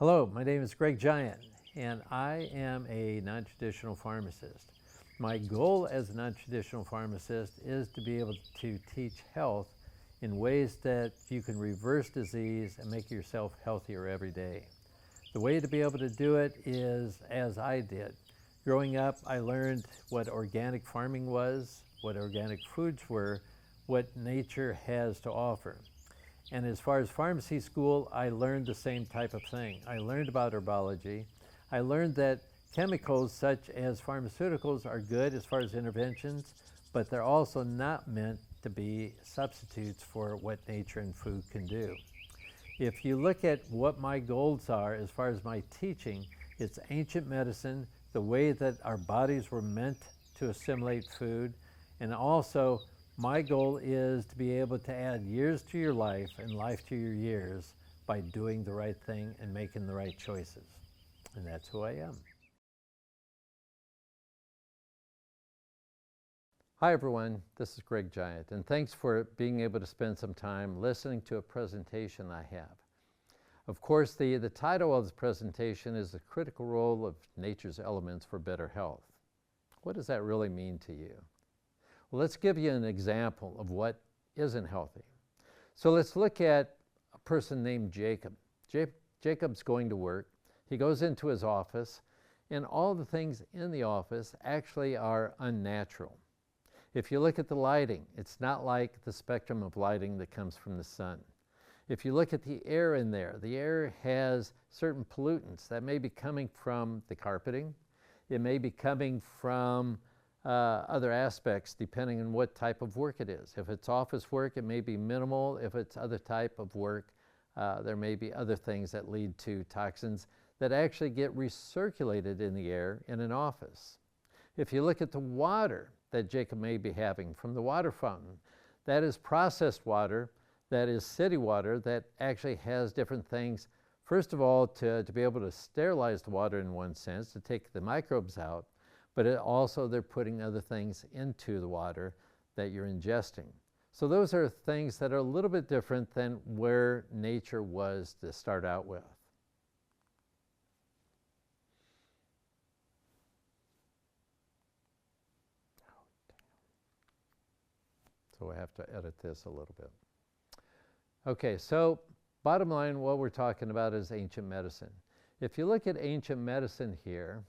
Hello, my name is Greg Giant, and I am a non-traditional pharmacist. My goal as a non-traditional pharmacist is to be able to teach health in ways that you can reverse disease and make yourself healthier every day. The way to be able to do it is as I did. Growing up, I learned what organic farming was, what organic foods were, what nature has to offer. And as far as pharmacy school, I learned the same type of thing. I learned about herbology. I learned that chemicals such as pharmaceuticals are good as far as interventions, but they're also not meant to be substitutes for what nature and food can do. If you look at what my goals are as far as my teaching, it's ancient medicine, the way that our bodies were meant to assimilate food, and also my goal is to be able to add years to your life and life to your years by doing the right thing and making the right choices. And that's who I am. Hi everyone, this is Greg Giant, and thanks for being able to spend some time listening to a presentation I have. Of course, the title of the presentation is The Critical Role of Nature's Elements for Better Health. What does that really mean to you? Well, let's give you an example of what isn't healthy. So let's look at a person named Jacob. Jacob's going to work. He goes into his office, and all the things in the office actually are unnatural. If you look at the lighting, it's not like the spectrum of lighting that comes from the sun. If you look at the air in there, the air has certain pollutants that may be coming from the carpeting. It may be coming from other aspects depending on what type of work it is. If it's office work, it may be minimal. If it's other type of work, there may be other things that lead to toxins that actually get recirculated in the air in an office. If you look at the water that Jacob may be having from the water fountain, that is processed water, that is city water that actually has different things. First of all, to be able to sterilize the water in one sense, to take the microbes out, but also they're putting other things into the water that you're ingesting. So those are things that are a little bit different than where nature was to start out with. So I have to edit this a little bit. Okay, so bottom line, what we're talking about is ancient medicine. If you look at ancient medicine here,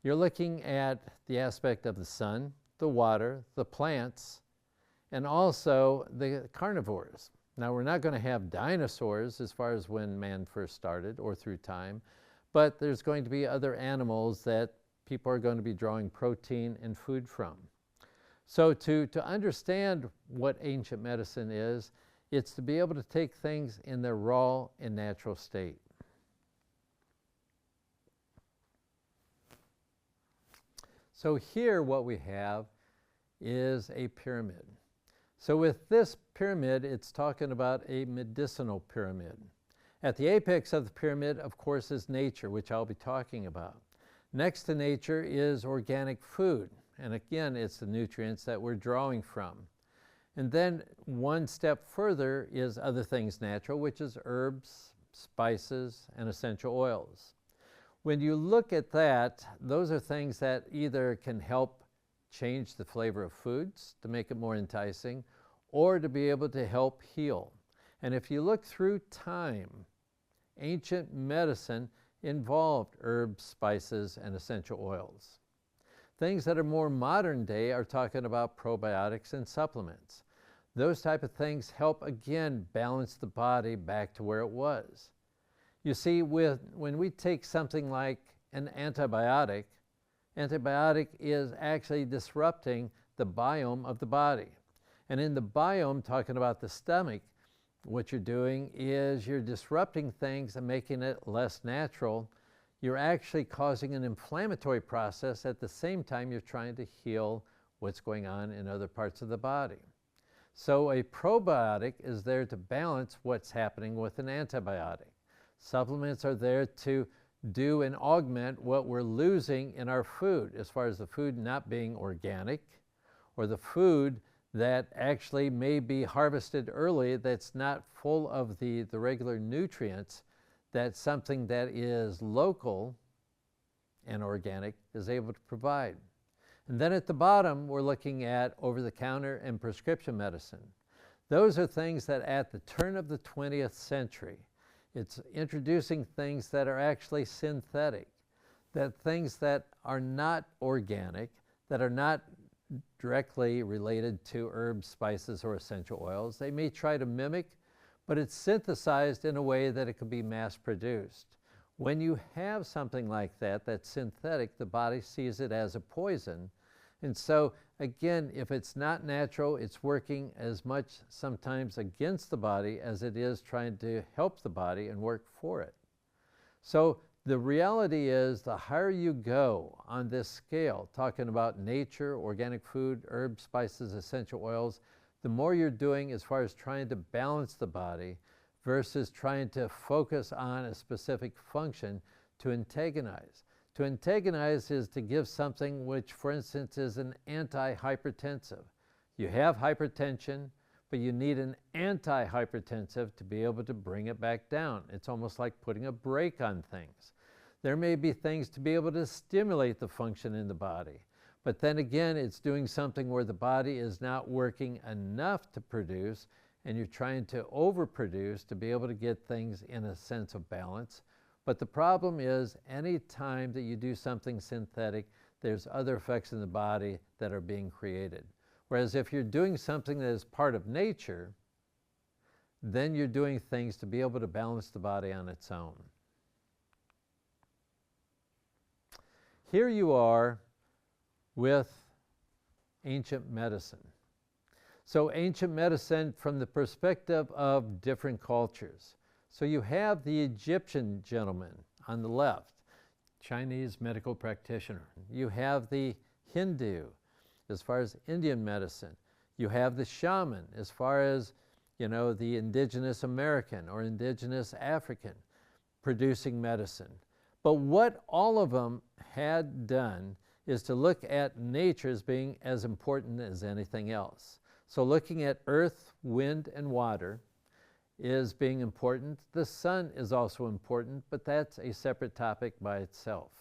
you're looking at the aspect of the sun, the water, the plants, and also the carnivores. Now, we're not going to have dinosaurs as far as when man first started or through time, but there's going to be other animals that people are going to be drawing protein and food from. So to understand what ancient medicine is, it's to be able to take things in their raw and natural state. So here what we have is a pyramid. So with this pyramid, it's talking about a medicinal pyramid. At the apex of the pyramid, of course, is nature, which I'll be talking about. Next to nature is organic food. And again, it's the nutrients that we're drawing from. And then one step further is other things natural, which is herbs, spices, and essential oils. When you look at that, those are things that either can help change the flavor of foods to make it more enticing, or to be able to help heal. And if you look through time, ancient medicine involved herbs, spices, and essential oils. Things that are more modern day are talking about probiotics and supplements. Those type of things help, again, balance the body back to where it was. You see, when we take something like an antibiotic is actually disrupting the biome of the body. And in the biome, talking about the stomach, what you're doing is you're disrupting things and making it less natural. You're actually causing an inflammatory process at the same time you're trying to heal what's going on in other parts of the body. So a probiotic is there to balance what's happening with an antibiotic. Supplements are there to do and augment what we're losing in our food, as far as the food not being organic, or the food that actually may be harvested early that's not full of the regular nutrients that something that is local and organic is able to provide. And then at the bottom, we're looking at over-the-counter and prescription medicine. Those are things that at the turn of the 20th century, it's introducing things that are actually synthetic, that things that are not organic, that are not directly related to herbs, spices, or essential oils. They may try to mimic, but it's synthesized in a way that it can be mass-produced. When you have something like that that's synthetic, the body sees it as a poison. And so, again, if it's not natural, it's working as much sometimes against the body as it is trying to help the body and work for it. So the reality is, the higher you go on this scale, talking about nature, organic food, herbs, spices, essential oils, the more you're doing as far as trying to balance the body versus trying to focus on a specific function to antagonize. To antagonize is to give something which, for instance, is an anti-hypertensive. You have hypertension, but you need an anti-hypertensive to be able to bring it back down. It's almost like putting a brake on things. There may be things to be able to stimulate the function in the body, but then again, it's doing something where the body is not working enough to produce, and you're trying to overproduce to be able to get things in a sense of balance. But the problem is, any time that you do something synthetic, there's other effects in the body that are being created. Whereas if you're doing something that is part of nature, then you're doing things to be able to balance the body on its own. Here you are with ancient medicine. So ancient medicine from the perspective of different cultures. So you have the Egyptian gentleman on the left, Chinese medical practitioner. You have the Hindu as far as Indian medicine. You have the shaman as far as, the indigenous American or indigenous African producing medicine. But what all of them had done is to look at nature as being as important as anything else. So looking at earth, wind, and water is being important. The sun is also important, but that's a separate topic by itself.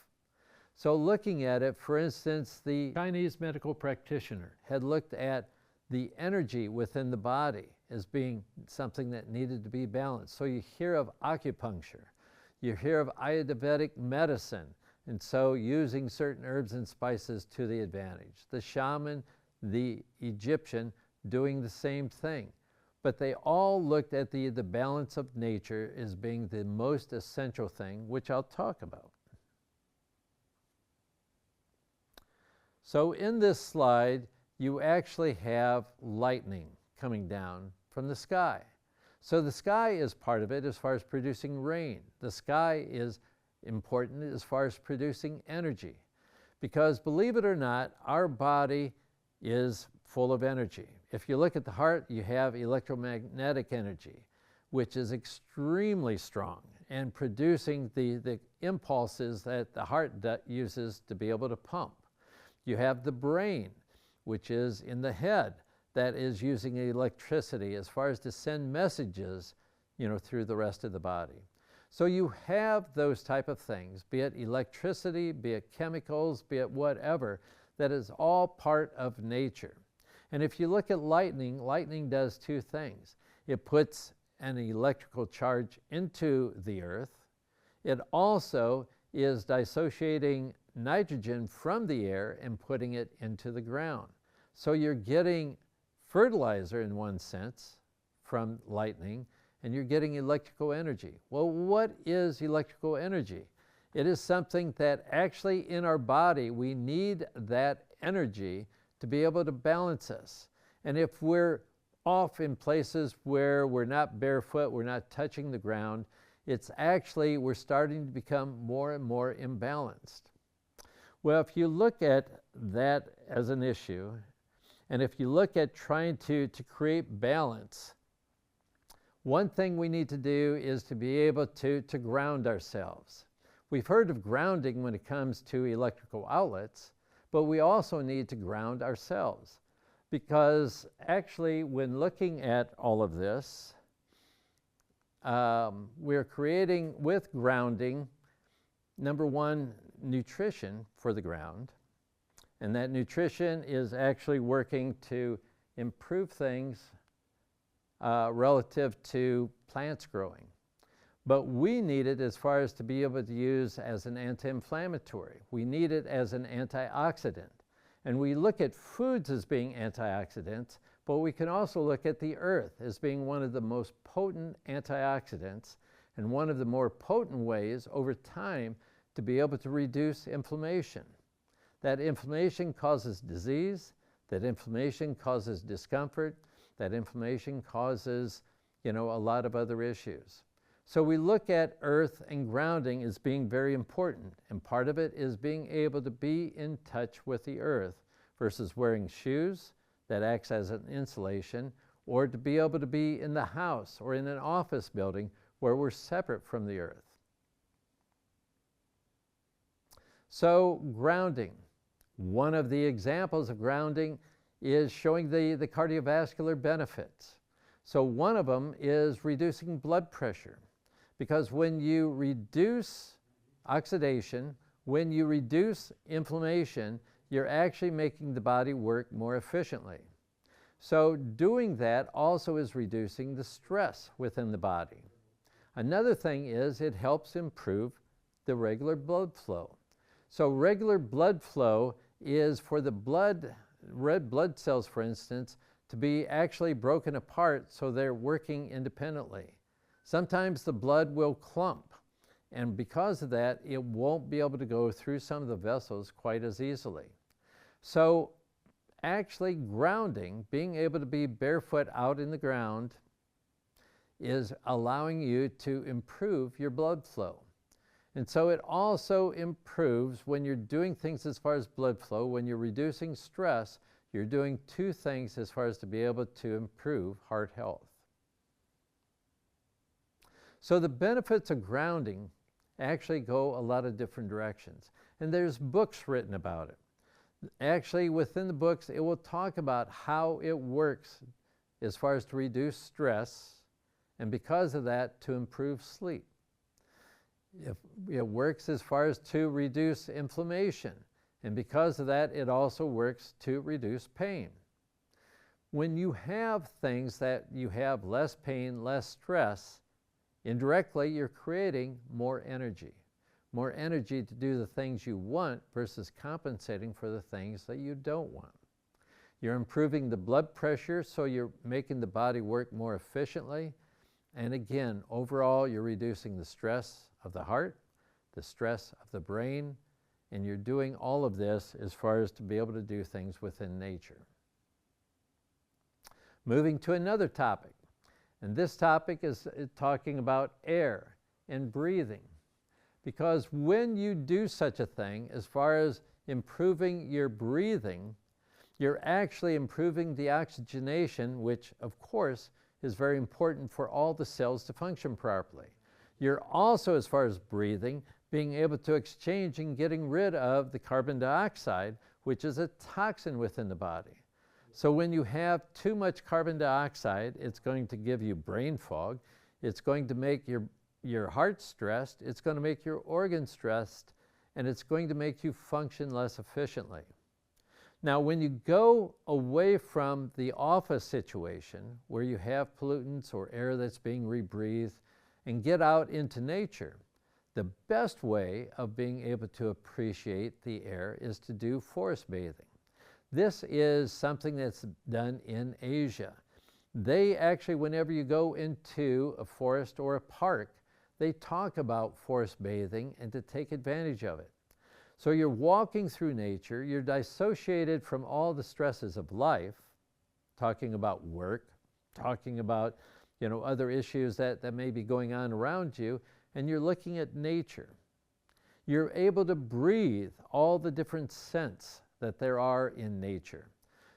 So looking at it, for instance, the Chinese medical practitioner had looked at the energy within the body as being something that needed to be balanced. So you hear of acupuncture, you hear of Ayurvedic medicine, and so using certain herbs and spices to the advantage. The shaman, the Egyptian, doing the same thing. But they all looked at the balance of nature as being the most essential thing, which I'll talk about. So in this slide, you actually have lightning coming down from the sky. So the sky is part of it as far as producing rain. The sky is important as far as producing energy. Because believe it or not, our body is full of energy. If you look at the heart, you have electromagnetic energy, which is extremely strong and producing the impulses that the heart uses to be able to pump. You have the brain, which is in the head, that is using electricity as far as to send messages, through the rest of the body. So you have those type of things, be it electricity, be it chemicals, be it whatever, that is all part of nature. And if you look at lightning, lightning does two things. It puts an electrical charge into the earth. It also is dissociating nitrogen from the air and putting it into the ground. So you're getting fertilizer in one sense from lightning, and you're getting electrical energy. Well, what is electrical energy? It is something that actually in our body, we need that energy to be able to balance us. And if we're off in places where we're not barefoot, we're not touching the ground, it's actually, we're starting to become more and more imbalanced. Well, if you look at that as an issue, and if you look at trying to create balance, one thing we need to do is to be able to ground ourselves. We've heard of grounding when it comes to electrical outlets, but we also need to ground ourselves, because actually when looking at all of this, we're creating with grounding, number one, nutrition for the ground. And that nutrition is actually working to improve things relative to plants growing. But we need it as far as to be able to use as an anti-inflammatory. We need it as an antioxidant. And we look at foods as being antioxidants, but we can also look at the earth as being one of the most potent antioxidants and one of the more potent ways over time to be able to reduce inflammation. That inflammation causes disease, that inflammation causes discomfort, that inflammation causes, a lot of other issues. So we look at earth and grounding as being very important, and part of it is being able to be in touch with the earth versus wearing shoes that acts as an insulation, or to be able to be in the house or in an office building where we're separate from the earth. So grounding. One of the examples of grounding is showing the cardiovascular benefits. So one of them is reducing blood pressure, because when you reduce oxidation, when you reduce inflammation, you're actually making the body work more efficiently. So doing that also is reducing the stress within the body. Another thing is it helps improve the regular blood flow. So regular blood flow is for the red blood cells, for instance, to be actually broken apart so they're working independently. Sometimes the blood will clump, and because of that, it won't be able to go through some of the vessels quite as easily. So actually grounding, being able to be barefoot out in the ground, is allowing you to improve your blood flow. And so it also improves when you're doing things as far as blood flow, when you're reducing stress, you're doing two things as far as to be able to improve heart health. So the benefits of grounding actually go a lot of different directions. And there's books written about it. Actually, within the books, it will talk about how it works as far as to reduce stress, and because of that, to improve sleep. It works as far as to reduce inflammation, and because of that, it also works to reduce pain. When you have things that you have less pain, less stress, indirectly, you're creating more energy to do the things you want versus compensating for the things that you don't want. You're improving the blood pressure, so you're making the body work more efficiently. And again, overall, you're reducing the stress of the heart, the stress of the brain, and you're doing all of this as far as to be able to do things within nature. Moving to another topic. And this topic is talking about air and breathing. Because when you do such a thing, as far as improving your breathing, you're actually improving the oxygenation, which of course is very important for all the cells to function properly. You're also, as far as breathing, being able to exchange and getting rid of the carbon dioxide, which is a toxin within the body. So when you have too much carbon dioxide, it's going to give you brain fog. It's going to make your heart stressed. It's going to make your organs stressed, and it's going to make you function less efficiently. Now, when you go away from the office situation where you have pollutants or air that's being rebreathed and get out into nature, the best way of being able to appreciate the air is to do forest bathing. This is something that's done in Asia. They actually, whenever you go into a forest or a park, they talk about forest bathing and to take advantage of it. So you're walking through nature, you're dissociated from all the stresses of life, talking about work, talking about other issues that may be going on around you, and you're looking at nature. You're able to breathe all the different scents that there are in nature.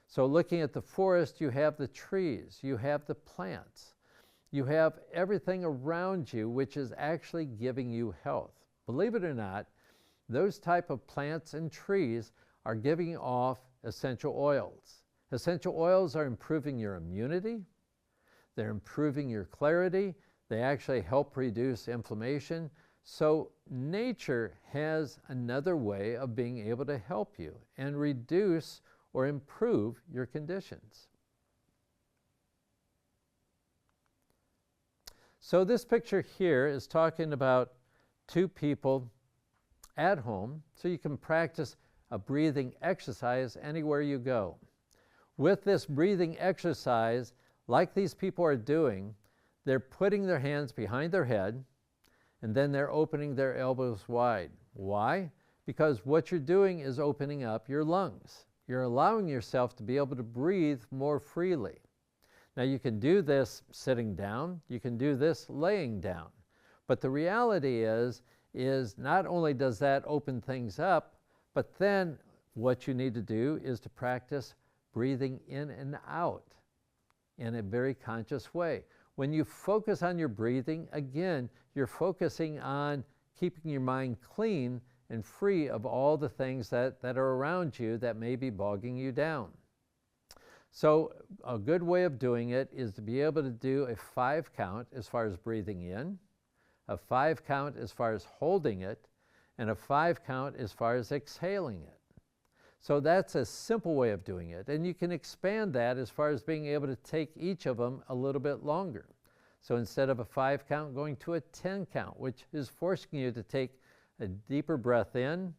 So looking at the forest, you have the trees, you have the plants, you have everything around you which is actually giving you health. Believe it or not, those type of plants and trees are giving off essential oils. Essential oils are improving your immunity, they're improving your clarity, They actually help reduce inflammation. So nature has another way of being able to help you and reduce or improve your conditions. So this picture here is talking about two people at home, so you can practice a breathing exercise anywhere you go. With this breathing exercise, like these people are doing, they're putting their hands behind their head, and then they're opening their elbows wide. Why? Because what you're doing is opening up your lungs. You're allowing yourself to be able to breathe more freely. Now you can do this sitting down, you can do this laying down. But the reality is not only does that open things up, but then what you need to do is to practice breathing in and out in a very conscious way. When you focus on your breathing, again, you're focusing on keeping your mind clean and free of all the things that are around you that may be bogging you down. So a good way of doing it is to be able to do a 5 count as far as breathing in, a 5 count as far as holding it, and a 5 count as far as exhaling it. So that's a simple way of doing it. And you can expand that as far as being able to take each of them a little bit longer. So instead of a 5 count, going to a 10 count, which is forcing you to take a deeper breath in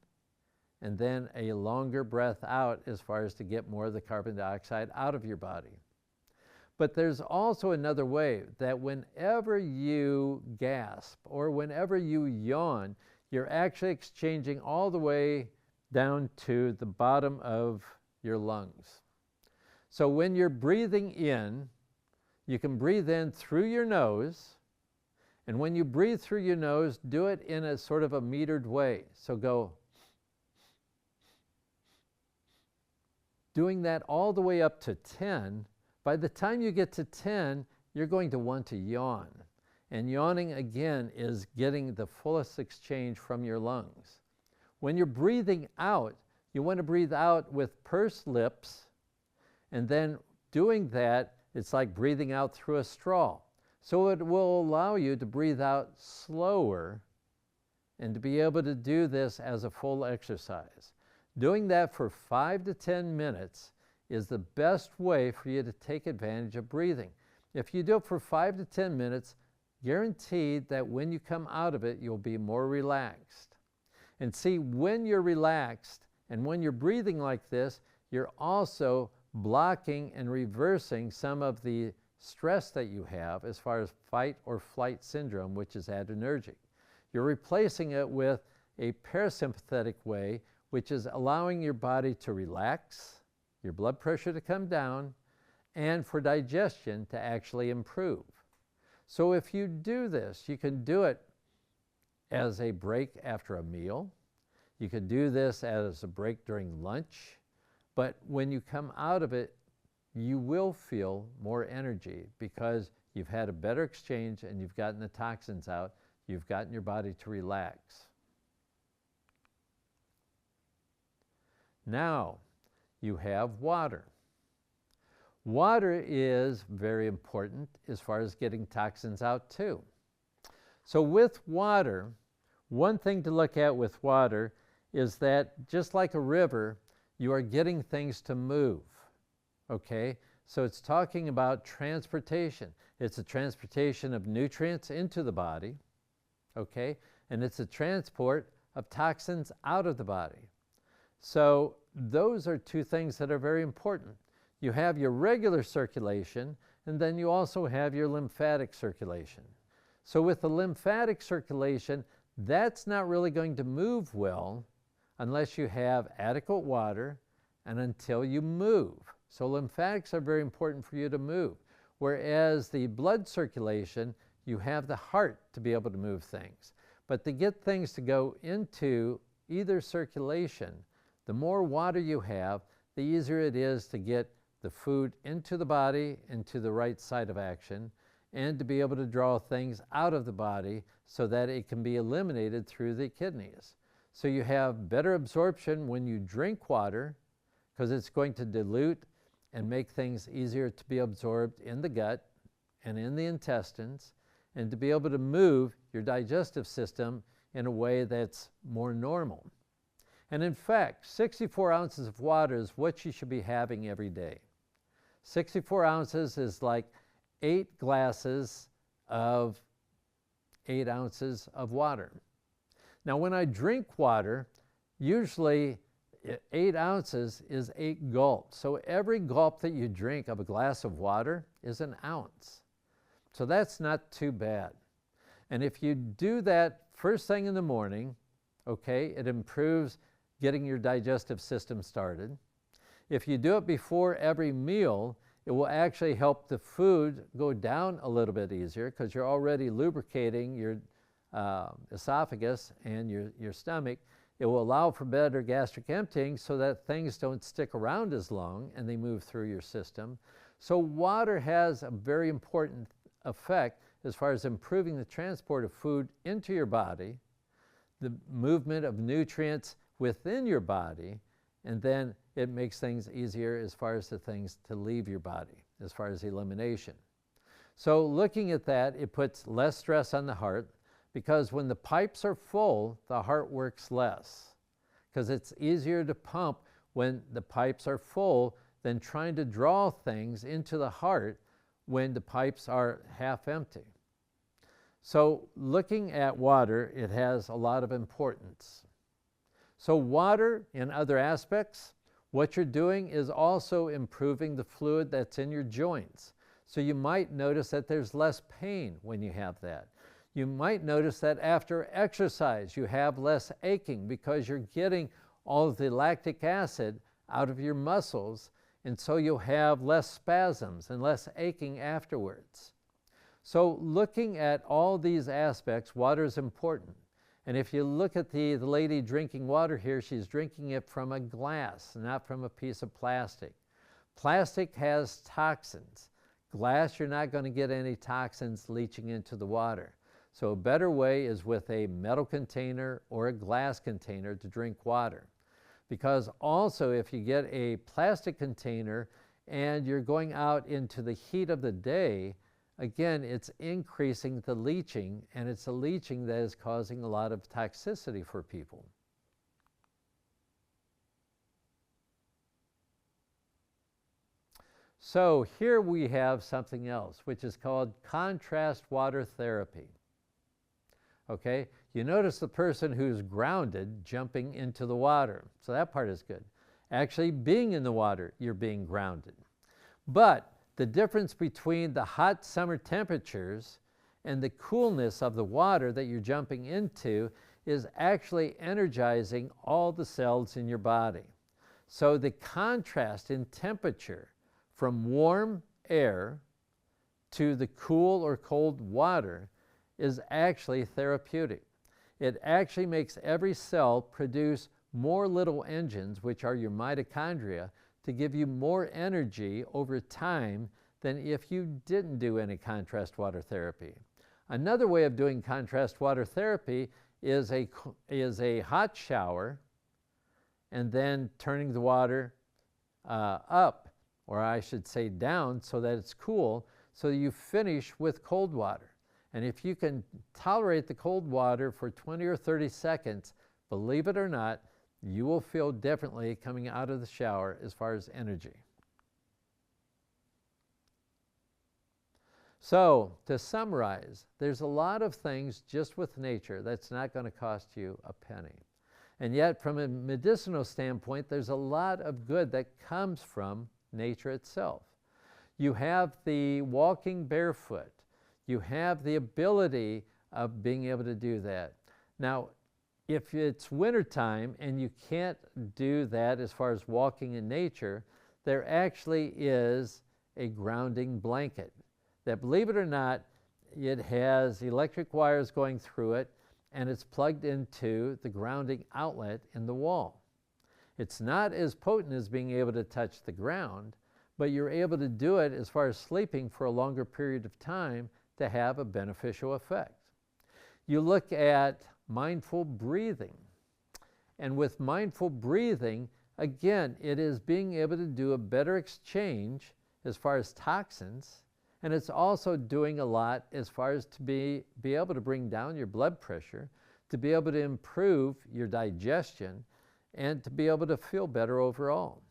and then a longer breath out as far as to get more of the carbon dioxide out of your body. But there's also another way that whenever you gasp or whenever you yawn, you're actually exchanging all the way down to the bottom of your lungs. So when you're breathing in, you can breathe in through your nose, and when you breathe through your nose, do it in a sort of a metered way. So go, doing that all the way up to 10. By the time you get to 10, you're going to want to yawn. And yawning, again, is getting the fullest exchange from your lungs. When you're breathing out, you want to breathe out with pursed lips, and then doing that, it's like breathing out through a straw. So it will allow you to breathe out slower and to be able to do this as a full exercise. Doing that for 5 to 10 minutes is the best way for you to take advantage of breathing. If you do it for 5 to 10 minutes, guaranteed that when you come out of it, you'll be more relaxed. And see, when you're relaxed and when you're breathing like this, you're also blocking and reversing some of the stress that you have as far as fight or flight syndrome, which is adrenergic. You're replacing it with a parasympathetic way, which is allowing your body to relax, your blood pressure to come down, and for digestion to actually improve. So if you do this, you can do it as a break after a meal. You can do this as a break during lunch. But when you come out of it, you will feel more energy because you've had a better exchange and you've gotten the toxins out. You've gotten your body to relax. Now, you have water. Water is very important as far as getting toxins out too. So with water, one thing to look at with water is that just like a river, you are getting things to move, okay? So it's talking about transportation. It's a transportation of nutrients into the body, okay? And it's a transport of toxins out of the body. So those are two things that are very important. You have your regular circulation, and then you also have your lymphatic circulation. So with the lymphatic circulation, that's not really going to move well unless you have adequate water and until you move. So lymphatics are very important for you to move. Whereas the blood circulation, you have the heart to be able to move things. But to get things to go into either circulation, the more water you have, the easier it is to get the food into the body, into the right side of action, and to be able to draw things out of the body so that it can be eliminated through the kidneys. So you have better absorption when you drink water because it's going to dilute and make things easier to be absorbed in the gut and in the intestines. and to be able to move your digestive system in a way that's more normal. And in fact, 64 ounces of water is what you should be having every day. 64 ounces is like 8 glasses of 8 ounces of water. Now, when I drink water, usually 8 ounces is 8 gulps. So every gulp that you drink of a glass of water is an ounce. So that's not too bad. And if you do that first thing in the morning, okay, it improves getting your digestive system started. If you do it before every meal, it will actually help the food go down a little bit easier because you're already lubricating your esophagus and your stomach. It will allow for better gastric emptying so that things don't stick around as long and they move through your system. So water has a very important effect as far as improving the transport of food into your body, the movement of nutrients within your body, and then it makes things easier as far as the things to leave your body, as far as elimination. So looking at that, it puts less stress on the heart, because when the pipes are full, the heart works less, because it's easier to pump when the pipes are full than trying to draw things into the heart when the pipes are half empty. So looking at water, it has a lot of importance. So water, in other aspects, what you're doing is also improving the fluid that's in your joints. So you might notice that there's less pain when you have that. You might notice that after exercise you have less aching because you're getting all of the lactic acid out of your muscles, and so you'll have less spasms and less aching afterwards. So looking at all these aspects, water is important. And if you look at the lady drinking water here, she's drinking it from a glass, not from a piece of plastic. Plastic has toxins. Glass, you're not going to get any toxins leaching into the water. So a better way is with a metal container or a glass container to drink water. Because also if you get a plastic container and you're going out into the heat of the day, again, it's increasing the leaching, and it's a leaching that is causing a lot of toxicity for people. So here we have something else, which is called contrast water therapy. Okay, you notice the person who's grounded jumping into the water. So that part is good. Actually being in the water, you're being grounded. But the difference between the hot summer temperatures and the coolness of the water that you're jumping into is actually energizing all the cells in your body. So the contrast in temperature from warm air to the cool or cold water is actually therapeutic. It actually makes every cell produce more little engines, which are your mitochondria, to give you more energy over time than if you didn't do any contrast water therapy. Another way of doing contrast water therapy is a hot shower and then turning the water up, or I should say down, so that it's cool, so you finish with cold water. And if you can tolerate the cold water for 20 or 30 seconds, believe it or not, you will feel differently coming out of the shower as far as energy. So, to summarize, there's a lot of things just with nature that's not going to cost you a penny. And yet, from a medicinal standpoint, there's a lot of good that comes from nature itself. You have the walking barefoot. You have the ability of being able to do that. Now, if it's wintertime and you can't do that as far as walking in nature, there actually is a grounding blanket that, believe it or not, it has electric wires going through it, and it's plugged into the grounding outlet in the wall. It's not as potent as being able to touch the ground, but you're able to do it as far as sleeping for a longer period of time to have a beneficial effect. You look at mindful breathing. And with mindful breathing, again, it is being able to do a better exchange as far as toxins And it's also doing a lot as far as to be able to bring down your blood pressure, to be able to improve your digestion, and to be able to feel better overall.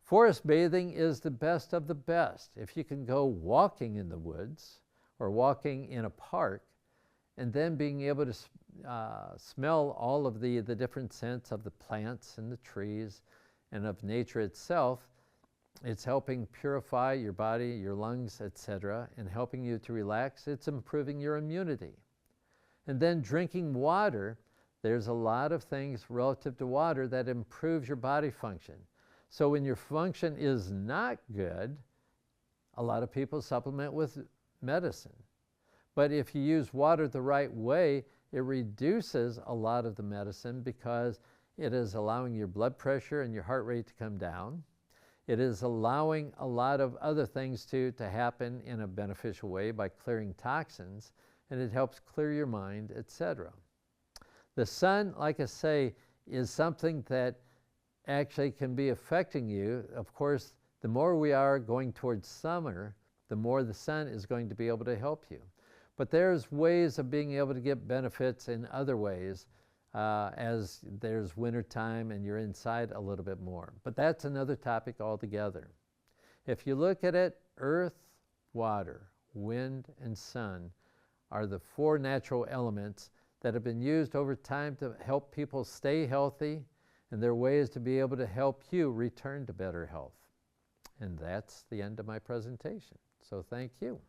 Forest bathing is the best of the best. If you can go walking in the woods or walking in a park, and then being able to smell all of the different scents of the plants and the trees and of nature itself, it's helping purify your body, your lungs, etc., and helping you to relax. It's improving your immunity. And then drinking water, there's a lot of things relative to water that improves your body function. So when your function is not good, a lot of people supplement with medicine. But if you use water the right way, it reduces a lot of the medicine because it is allowing your blood pressure and your heart rate to come down. It is allowing a lot of other things to happen in a beneficial way by clearing toxins, and it helps clear your mind, etc. The sun, like I say, is something that actually can be affecting you. Of course, the more we are going towards summer, the more the sun is going to be able to help you. But there's ways of being able to get benefits in other ways as there's winter time and you're inside a little bit more. But that's another topic altogether. If you look at it, earth, water, wind, and sun are the four natural elements that have been used over time to help people stay healthy, and there are ways to be able to help you return to better health. And that's the end of my presentation. So thank you.